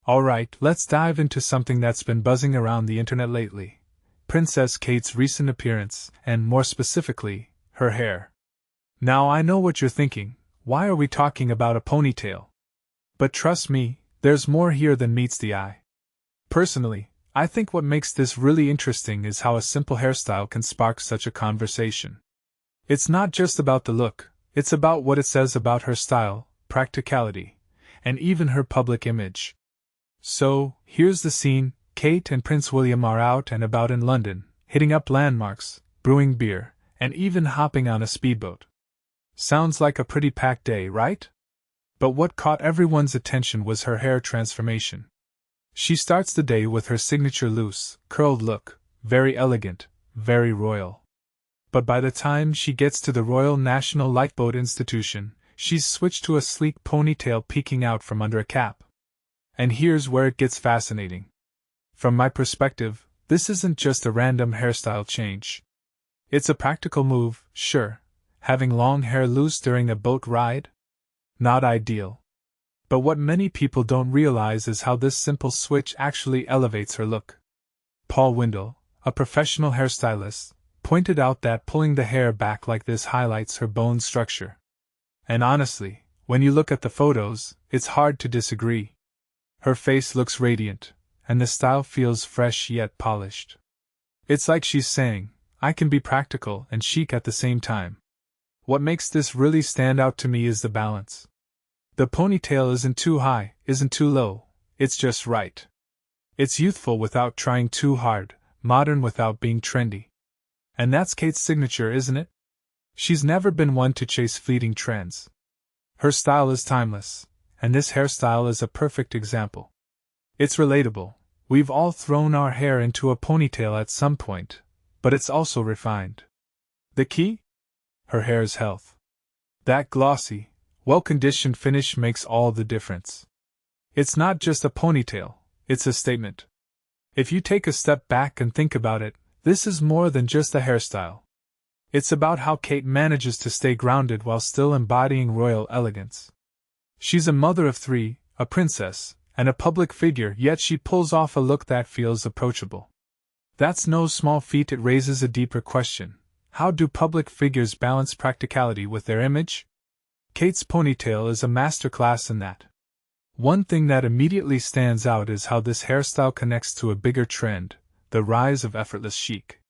Alright, let's dive into something that's been buzzing around the internet lately. Princess Kate's recent appearance, and more specifically, her hair. Now I know what you're thinking, why are we talking about a ponytail? But trust me, there's more here than meets the eye. Personally, I think what makes this really interesting is how a simple hairstyle can spark such a conversation. It's not just about the look, it's about what it says about her style, practicality, and even her public image. So, here's the scene. Kate and Prince William are out and about in London, hitting up landmarks, brewing beer, and even hopping on a speedboat. Sounds like a pretty packed day, right? But what caught everyone's attention was her hair transformation. She starts the day with her signature loose, curled look, very elegant, very royal. But by the time she gets to the Royal National Lifeboat Institution, she's switched to a sleek ponytail peeking out from under a cap. And here's where it gets fascinating. From my perspective, this isn't just a random hairstyle change. It's a practical move, sure. Having long hair loose during a boat ride? Not ideal. But what many people don't realize is how this simple switch actually elevates her look. Paul Windle, a professional hairstylist, pointed out that pulling the hair back like this highlights her bone structure. And honestly, when you look at the photos, it's hard to disagree. Her face looks radiant, and the style feels fresh yet polished. It's like she's saying, I can be practical and chic at the same time. What makes this really stand out to me is the balance. The ponytail isn't too high, isn't too low, it's just right. It's youthful without trying too hard, modern without being trendy. And that's Kate's signature, isn't it? She's never been one to chase fleeting trends. Her style is timeless, and this hairstyle is a perfect example. It's relatable. We've all thrown our hair into a ponytail at some point, but it's also refined. The key? Her hair's health. That glossy, well-conditioned finish makes all the difference. It's not just a ponytail, it's a statement. If you take a step back and think about it, this is more than just a hairstyle. It's about how Kate manages to stay grounded while still embodying royal elegance. She's a mother of three, a princess, and a public figure, yet she pulls off a look that feels approachable. That's no small feat. It raises a deeper question. How do public figures balance practicality with their image? Kate's ponytail is a masterclass in that. One thing that immediately stands out is how this hairstyle connects to a bigger trend, the rise of effortless chic.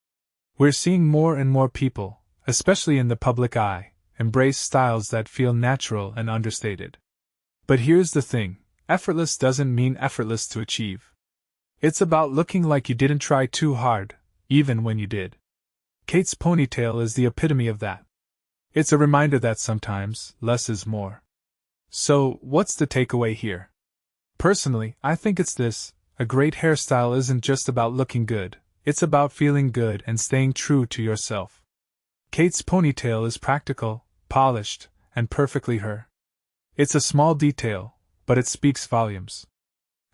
We're seeing more and more people, especially in the public eye, embrace styles that feel natural and understated. But here's the thing, effortless doesn't mean effortless to achieve. It's about looking like you didn't try too hard, even when you did. Kate's ponytail is the epitome of that. It's a reminder that sometimes, less is more. So, what's the takeaway here? Personally, I think it's this: a great hairstyle isn't just about looking good, it's about feeling good and staying true to yourself. Kate's ponytail is practical, polished, and perfectly her. It's a small detail, but it speaks volumes.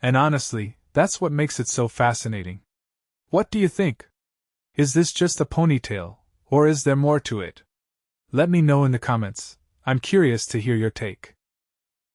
And honestly, that's what makes it so fascinating. What do you think? Is this just a ponytail, or is there more to it? Let me know in the comments. I'm curious to hear your take.